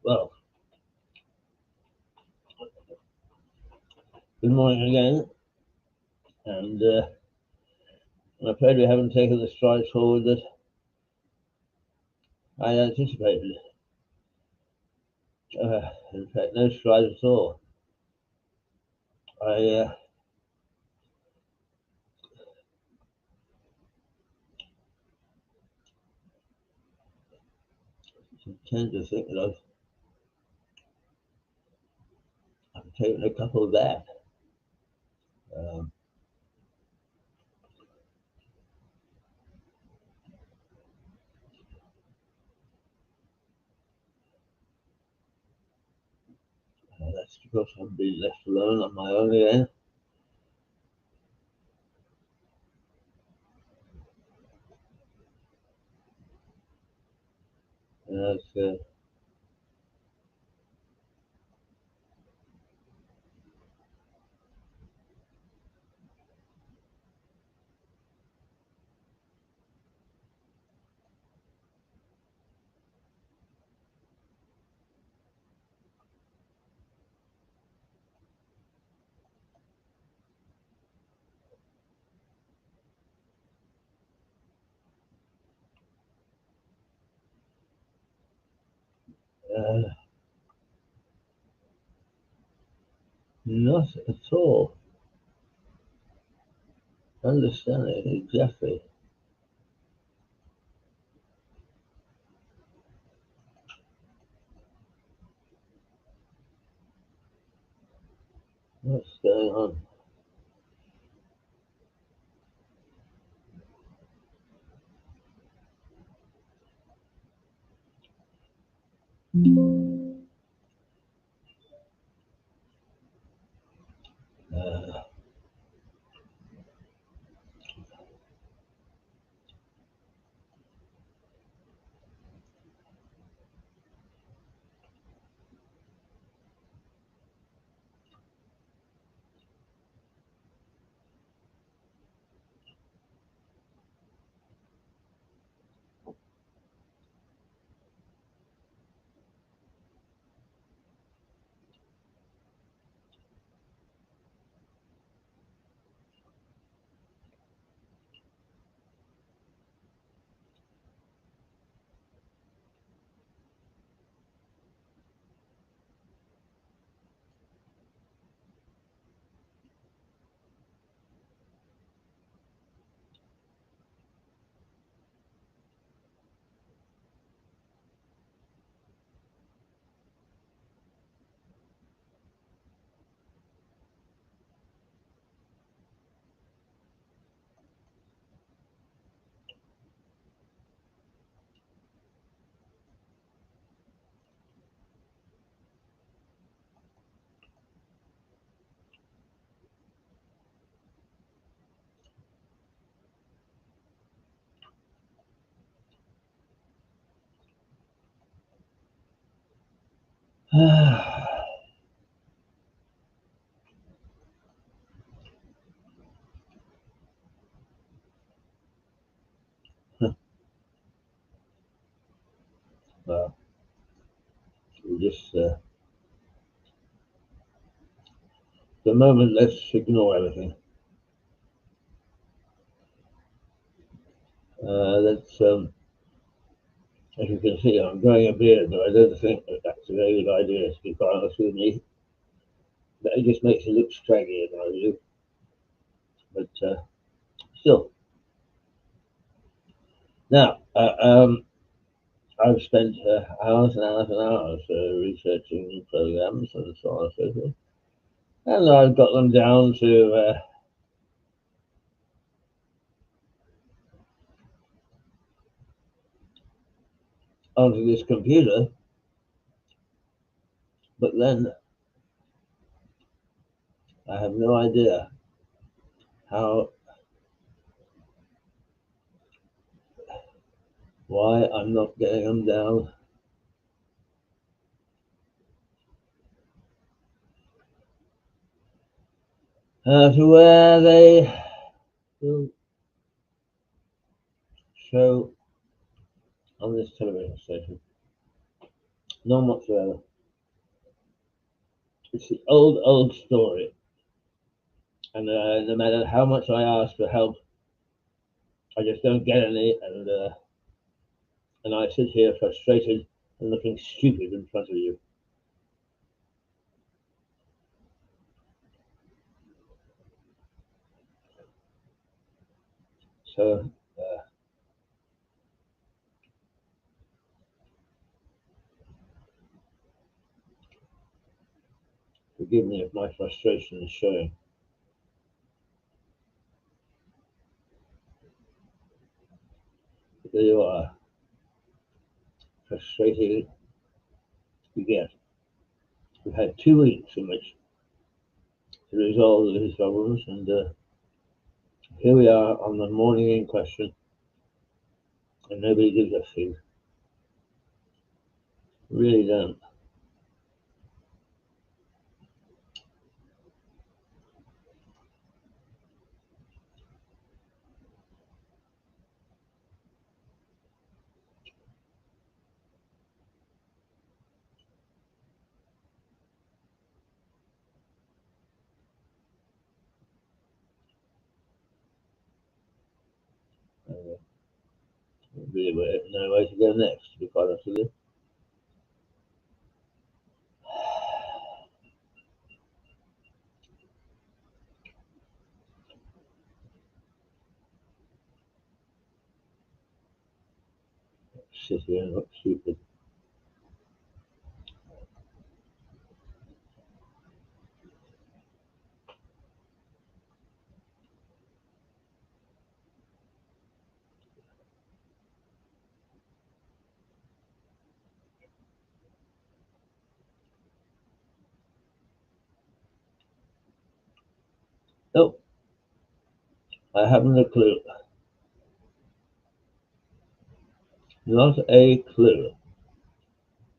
Well, good morning again, and I'm afraid we haven't taken the strides forward that I anticipated. In fact, no strides at all. I tend to think that I've taken a couple back. That's because I've been left alone on my own again. And that's not at all understanding exactly what's going on. Well, we just the moment, let's ignore everything. That's as you can see, I'm growing a beard, but I don't think that that's a very good idea, to be quite honest with me. But it just makes it look scraggy, in my view. But still. Now, I've spent hours and hours and hours researching new programs and so on and so forth. And I've got them down to onto this computer. But then I have no idea why I'm not getting them down to where they will show on this television station. None whatsoever. It's the old story. And no matter how much I ask for help, I just don't get any. And I sit here frustrated and looking stupid in front of you. So, forgive me if my frustration is showing. But there you are. Frustrated you get. We've had 2 weeks in which to resolve these problems, and here we are on the morning in question, and nobody gives a fig. Really don't. Really no way to go next, to be quite honest with you. Sit here and look stupid. Oh, I haven't a clue. Not a clue.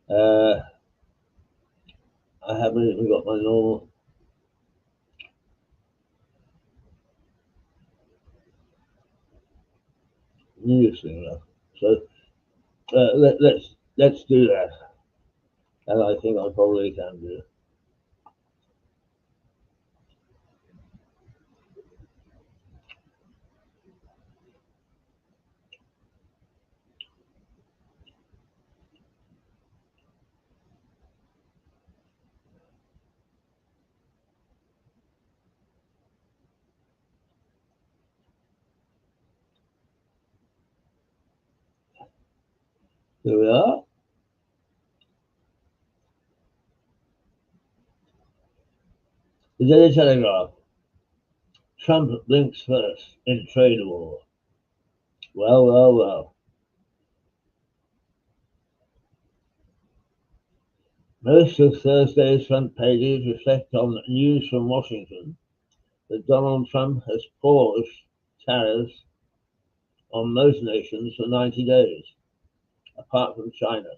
I haven't even got my normal news thing now. So let's do that, and I think I probably can do. Here we are. The Daily Telegraph. Trump blinks first in trade war. Well, well, well. Most of Thursday's front pages reflect on news from Washington that Donald Trump has paused tariffs on most nations for 90 days, apart from China.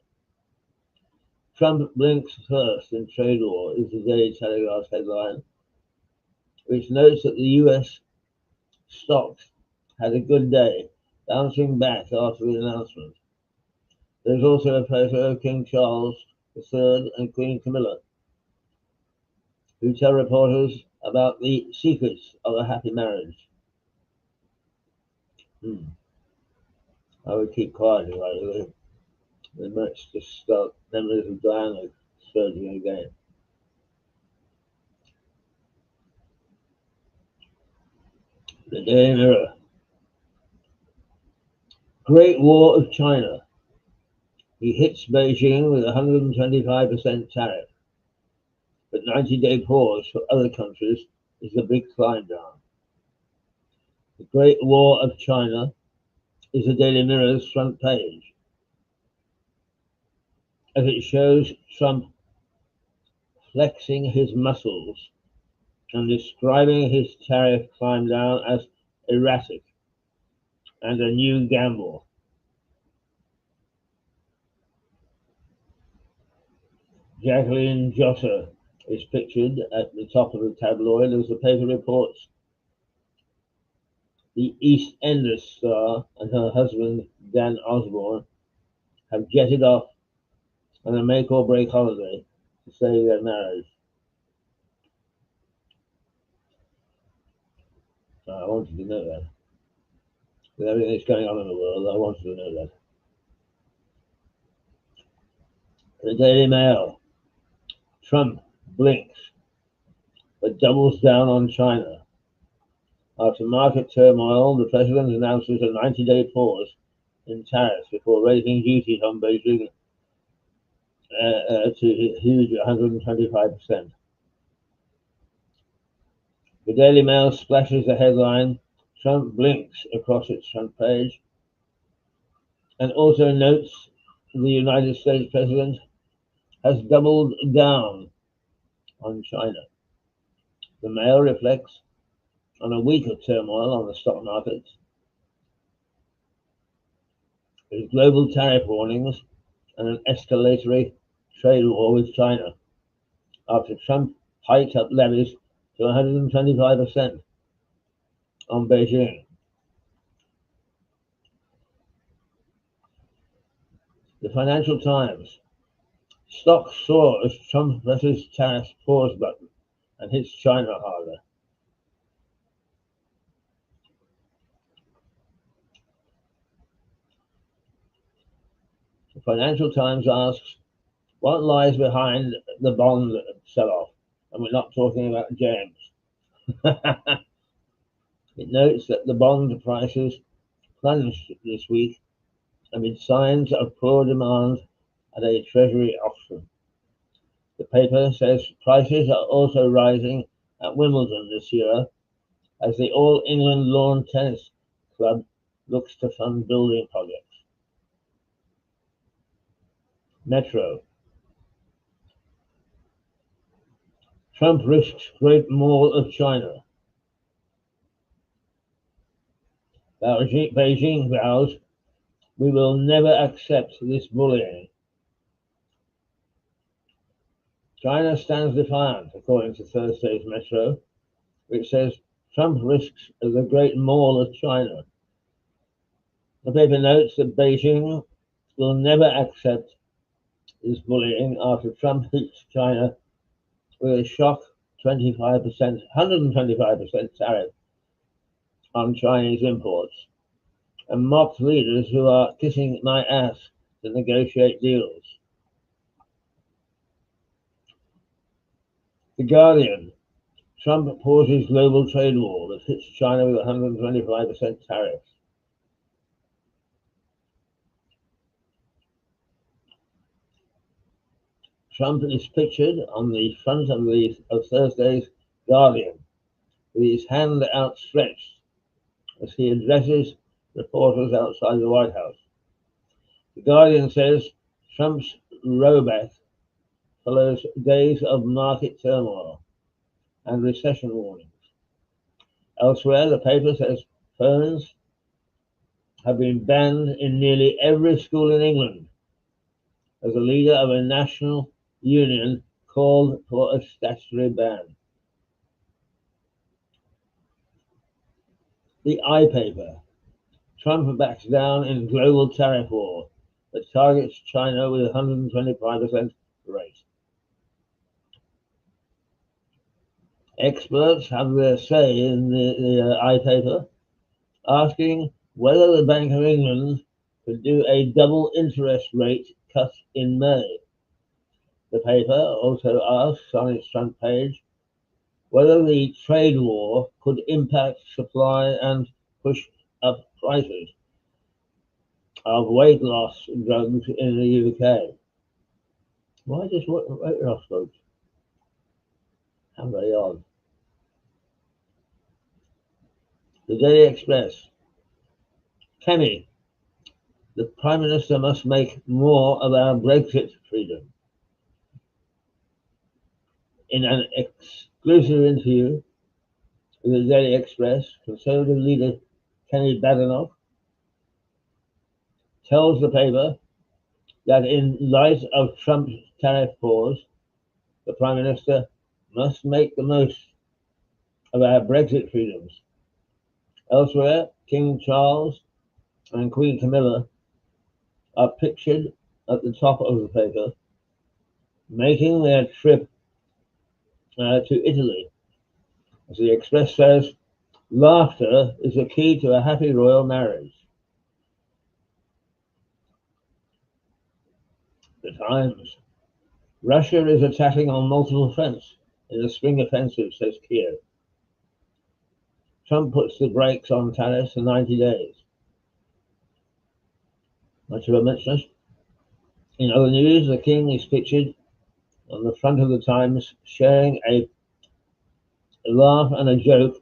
Trump blinks first in trade war is the Daily Telegraph's headline, which notes that the US stocks had a good day, bouncing back after the announcement. There's also a photo of King Charles III and Queen Camilla, who tell reporters about the secrets of a happy marriage. I would keep quiet if I were. They might just start memories of Diana surging again. The Daily Mirror. Great War of China. He hits Beijing with 125% tariff, but 90-day pause for other countries is a big climb down. The Great War of China is the Daily Mirror's front page, as it shows Trump flexing his muscles and describing his tariff climb down as erratic and a new gamble. Jacqueline Josser is pictured at the top of the tabloid as the paper reports the East Enders star and her husband, Dan Osborne, have jetted off on a make or break holiday to save their marriage. I wanted to know that. With everything that's going on in the world, I wanted to know that. The Daily Mail. Trump blinks, but doubles down on China. After market turmoil, the president announces a 90-day pause in tariffs before raising duties on Beijing to a huge 125%. The Daily Mail splashes the headline, Trump blinks, across its front page, and also notes the United States president has doubled down on China. The Mail reflects on a week of turmoil on the stock markets, with global tariff warnings and an escalatory trade war with China after Trump hiked up levies to 125% on Beijing. The Financial Times. Stocks soar as Trump presses tariffs pause button and hits China harder. The Financial Times asks, what lies behind the bond sell-off? And we're not talking about James. It notes that the bond prices plunged this week amid signs of poor demand at a Treasury auction. The paper says prices are also rising at Wimbledon this year as the All England Lawn Tennis Club looks to fund building projects. Metro. Trump risks Great Mall of China. Beijing vows, we will never accept this bullying. China stands defiant, according to Thursday's Metro, which says Trump risks the Great Mall of China. The paper notes that Beijing will never accept this bullying after Trump hits China with a shock 125% tariff on Chinese imports, and mocked leaders who are kissing my ass to negotiate deals. The Guardian. Trump pauses global trade war that hits China with 125% tariffs. Trump is pictured on the front of Thursday's Guardian with his hand outstretched as he addresses reporters outside the White House. The Guardian says Trump's rollback follows days of market turmoil and recession warnings. Elsewhere, the paper says phones have been banned in nearly every school in England as a leader of a national union called for a statutory ban. The I-Paper. Trump backs down in global tariff war that targets China with 125% rate. Experts have their say in the I-Paper, asking whether the Bank of England could do a double interest rate cut in May. The paper also asks on its front page whether the trade war could impact supply and push up prices of weight loss drugs in the UK. Why just weight loss drugs? How very odd. The Daily Express. Kemi, the Prime Minister must make more of our Brexit freedom. In an exclusive interview with the Daily Express, Conservative leader Kenny Badenoch tells the paper that in light of Trump's tariff pause, the Prime Minister must make the most of our Brexit freedoms. Elsewhere, King Charles and Queen Camilla are pictured at the top of the paper making their trip to Italy. As the Express says, laughter is the key to a happy royal marriage. The Times. Russia is attacking on multiple fronts in the spring offensive, says Kiev. Trump puts the brakes on tariffs for 90 days. Much of a muchness. In other news, the king is pictured on the front of the Times sharing a laugh and a joke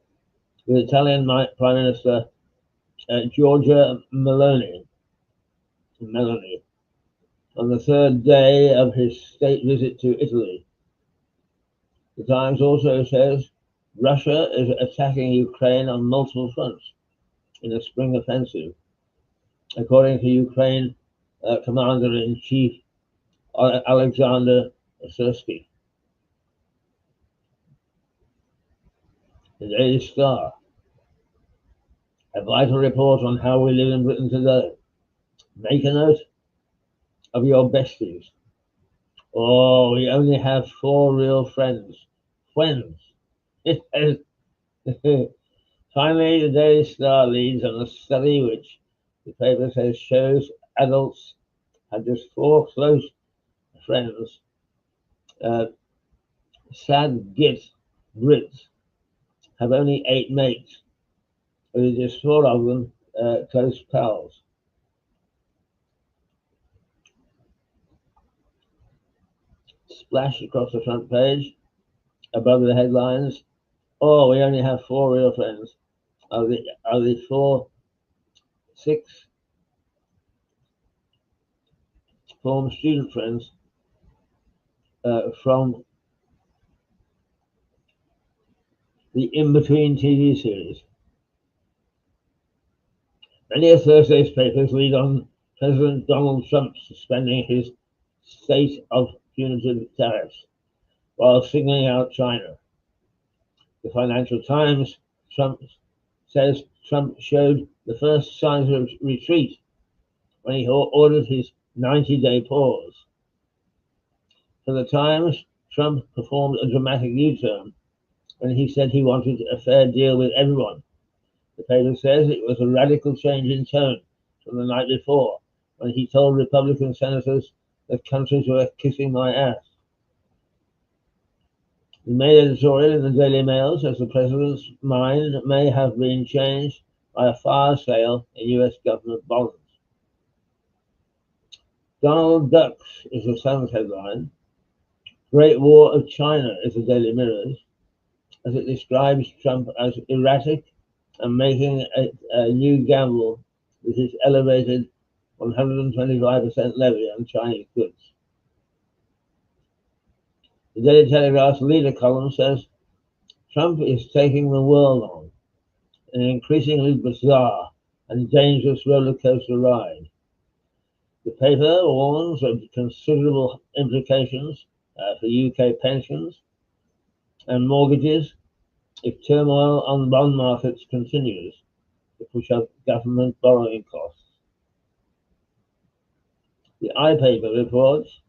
with Italian Prime Minister Giorgia Meloni on the third day of his state visit to Italy. The Times also says Russia is attacking Ukraine on multiple fronts in a spring offensive, according to Ukraine Commander-in-Chief Alexander Sersky. The Daily Star. A vital report on how we live in Britain today. Make a note of your besties. Oh, we only have 4 real friends. Friends. Finally, the Daily Star leads on a study which the paper says shows adults have just 4 close friends. Sad git Brits have only 8 mates, with just 4 of them close pals. Splash across the front page, above the headlines. Oh, we only have 4 real friends. Are the 6 former student friends from the In-Between TV series. Many of Thursday's papers lead on President Donald Trump suspending his state of punitive tariffs while singling out China. The Financial Times says Trump showed the first signs of retreat when he ordered his 90-day pause. For the Times, Trump performed a dramatic U-turn when he said he wanted a fair deal with everyone. The paper says it was a radical change in tone from the night before, when he told Republican senators that countries were kissing my ass. The main editorial in the Daily Mail says the president's mind may have been changed by a fire sale in US government bonds. Donald Ducks is the Sun's headline. Great War of China is the Daily Mirror's, as it describes Trump as erratic and making a new gamble with his elevated 125% levy on Chinese goods. The Daily Telegraph's leader column says Trump is taking the world on an increasingly bizarre and dangerous roller coaster ride. The paper warns of considerable implications for UK pensions and mortgages if turmoil on bond markets continues to push up government borrowing costs. The iPaper reports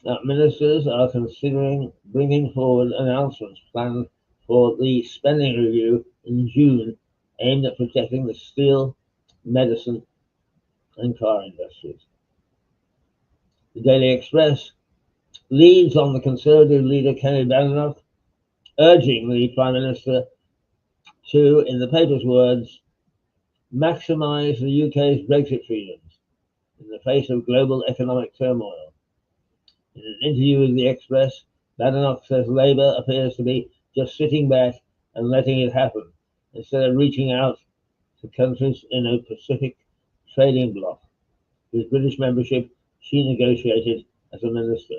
that ministers are considering bringing forward announcements planned for the spending review in June aimed at protecting the steel, medicine, and car industries. The Daily Express leads on the Conservative leader Kenny Badenoch urging the Prime Minister to, in the paper's words, maximise the UK's Brexit freedoms in the face of global economic turmoil. In an interview with the Express, Badenoch says Labour appears to be just sitting back and letting it happen, instead of reaching out to countries in a Pacific trading bloc, whose British membership she negotiated as a minister.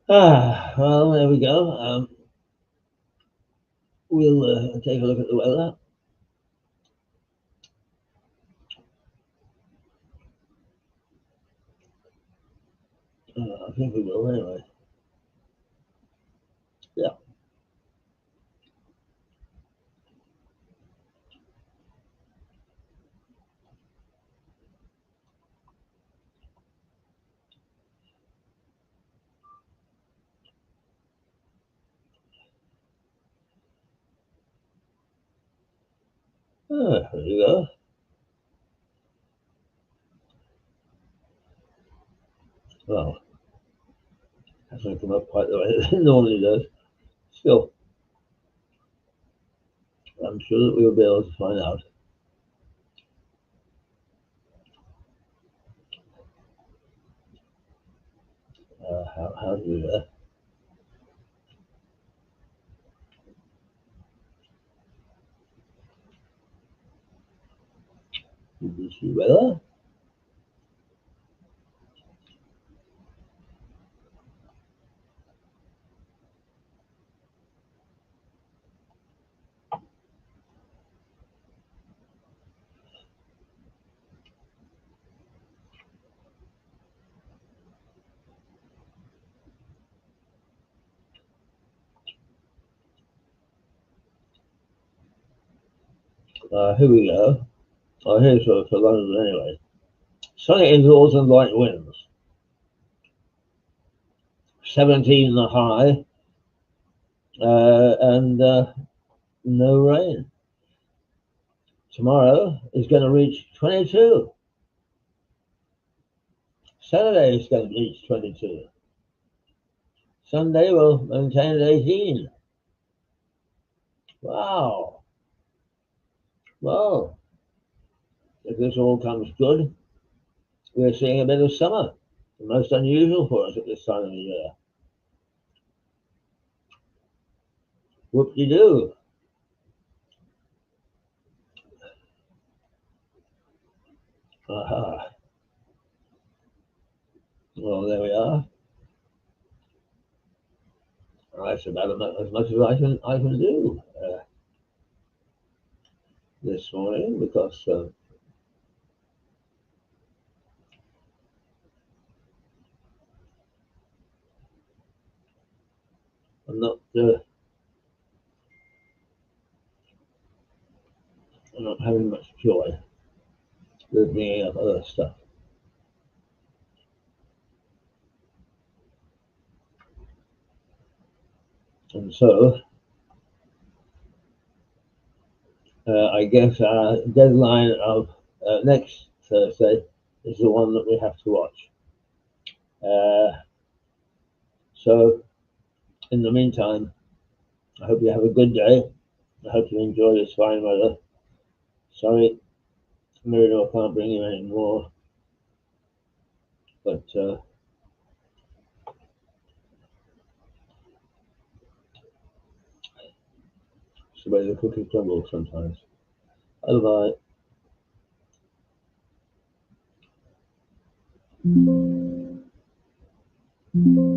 Well, there we go. We'll take a look at the weather. I think we will anyway. Yeah. Ah, there you go. Well, hasn't come up quite the way it normally does. Still, I'm sure that we'll be able to find out. How to do that. BBC weather. Here we go. Oh, here's for London anyway. Sunny indoors and light winds. 17 the high, and no rain. Tomorrow is going to reach 22. Saturday is going to reach 22. Sunday will maintain at 18. Wow. Well, if this all comes good, we're seeing a bit of summer. The most unusual for us at this time of the year. Whoop-de-doo. Aha. Well, there we are. That's about as much as I can do this morning because I'm not having much joy with bringing up other stuff. And so I guess our deadline of next Thursday is the one that we have to watch. So in the meantime, I hope you have a good day. I hope you enjoy this fine weather. Sorry, Mirador can't bring you any more, but it's the way the cookie crumbles sometimes. Bye bye.